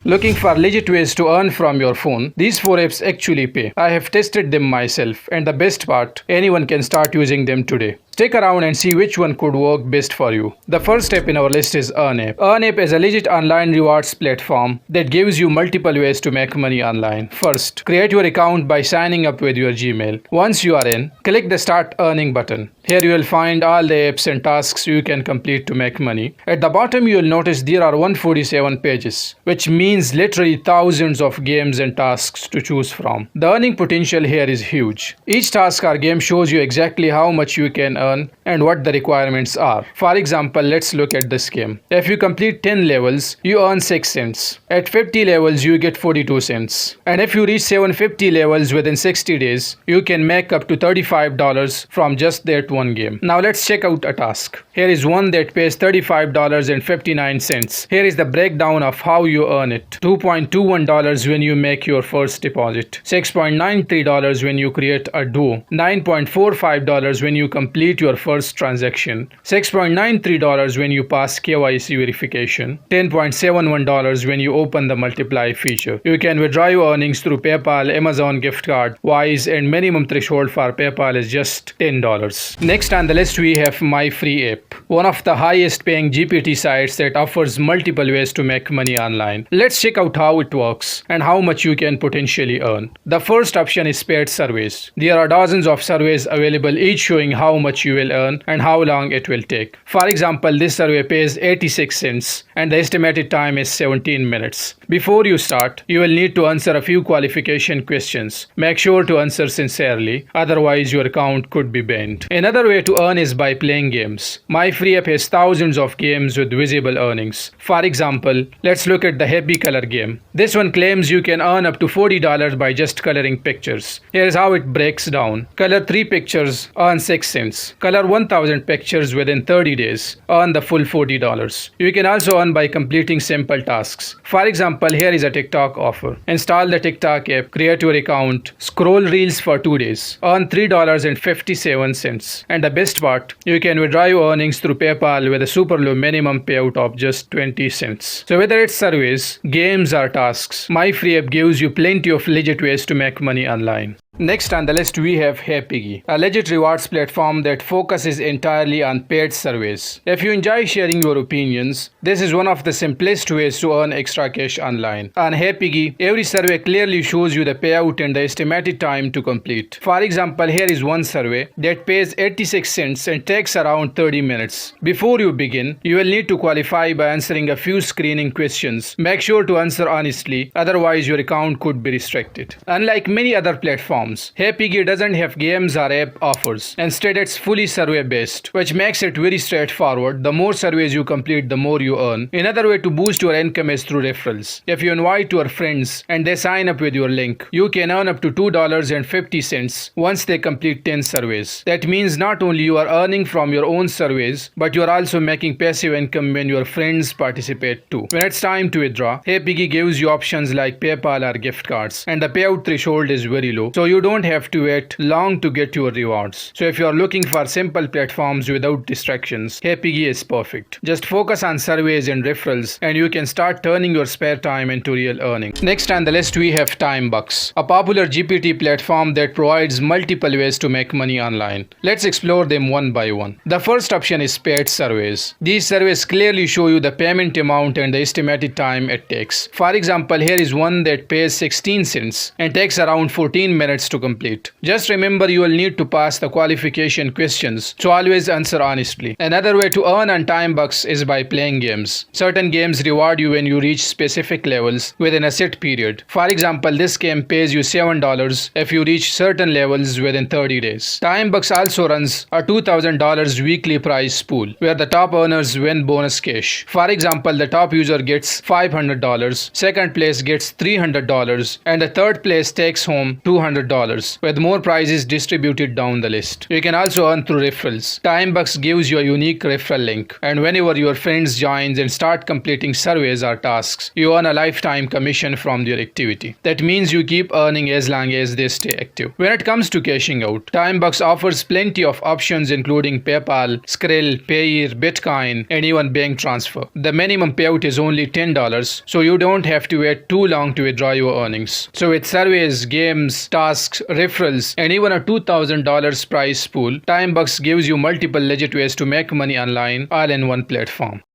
Looking for legit ways to earn from your phone? These 4 apps actually pay. I have tested them myself, and the best part, anyone can start using them today. Stick around and see which one could work best for you. The first step in our list is UnApp. UnApp is a legit online rewards platform that gives you multiple ways to make money online. First, create your account by signing up with your Gmail. Once you are in, click the Start Earning button. Here you will find all the apps and tasks you can complete to make money. At the bottom you will notice there are 147 pages, which means literally thousands of games and tasks to choose from. The earning potential here is huge. Each task or game shows you exactly how much you can earn and what the requirements are. For example, let's look at this game. If you complete 10 levels, you earn 6 cents. At 50 levels, you get 42 cents. And if you reach 750 levels within 60 days, you can make up to $35 from just that one game. Now let's check out a task. Here is one that pays $35.59. Here is the breakdown of how you earn it. $2.21 when you make your first deposit. $6.93 when you create a duo. $9.45 when you complete your first transaction, $6.93 when you pass KYC verification, $10.71 when you open the multiply feature. You can withdraw your earnings through PayPal, Amazon gift card, Wise, and minimum threshold for PayPal is just $10. Next on the list we have My Free app, one of the highest paying GPT sites that offers multiple ways to make money online. Let's check out how it works and how much you can potentially earn. The first option is paid surveys. There are dozens of surveys available, each showing how much you will earn and how long it will take. For example, this survey pays 86 cents and the estimated time is 17 minutes. Before you start, you will need to answer a few qualification questions. Make sure to answer sincerely, otherwise your account could be banned. Another way to earn is by playing games. My Free app has thousands of games with visible earnings. For example, let's look at the Happy Color game. This one claims you can earn up to $40 by just coloring pictures. Here is how it breaks down. Color 3 pictures, earn 6 cents. Color 1000 pictures within 30 days, earn the full $40. You can also earn by completing simple tasks. For example, here is a TikTok offer. Install the TikTok app, create your account, scroll reels for 2 days, earn $3.57. And the best part, you can withdraw your earnings through PayPal with a super low minimum payout of just 20 cents. So whether it's surveys, games or tasks, My Free app gives you plenty of legit ways to make money online. Next on the list we have HeyPiggy, a legit rewards platform that focuses entirely on paid surveys. If you enjoy sharing your opinions, this is one of the simplest ways to earn extra cash online. On HeyPiggy, every survey clearly shows you the payout and the estimated time to complete. For example, here is one survey that pays 86 cents and takes around 30 minutes. Before you begin, you will need to qualify by answering a few screening questions. Make sure to answer honestly, otherwise your account could be restricted. Unlike many other platforms, HeyPiggy doesn't have games or app offers. Instead, it's fully survey based, which makes it very straightforward. The more surveys you complete, the more you earn. Another way to boost your income is through referrals. If you invite your friends and they sign up with your link, you can earn up to $2.50 once they complete 10 surveys. That means not only you are earning from your own surveys, but you are also making passive income when your friends participate too. When it's time to withdraw, HeyPiggy gives you options like PayPal or gift cards, and the payout threshold is very low, so you don't have to wait long to get your rewards. So if you are looking for simple platforms without distractions, HeyPiggy is perfect. Just focus on surveys and referrals and you can start turning your spare time into real earnings. Next on the list we have TimeBucks, a popular GPT platform that provides multiple ways to make money online. Let's explore them one by one. The first option is paid surveys. These surveys clearly show you the payment amount and the estimated time it takes. For example, here is one that pays 16 cents and takes around 14 minutes to complete. Just remember you will need to pass the qualification questions, so always answer honestly. Another way to earn on TimeBucks is by playing games. Certain games reward you when you reach specific levels within a set period. For example, this game pays you $7 if you reach certain levels within 30 days. TimeBucks also runs a $2,000 weekly prize pool where the top earners win bonus cash. For example, the top user gets $500, second place gets $300, and the third place takes home $200. $100, with more prizes distributed down the list. You can also earn through referrals. TimeBucks gives you a unique referral link, and whenever your friends join and start completing surveys or tasks, you earn a lifetime commission from their activity. That means you keep earning as long as they stay active. When it comes to cashing out, TimeBucks offers plenty of options including PayPal, Skrill, Payeer, Bitcoin, and even bank transfer. The minimum payout is only $10, so you don't have to wait too long to withdraw your earnings. So with surveys, games, tasks, referrals, and even a $2,000 prize pool, TimeBucks gives you multiple legit ways to make money online all in one platform.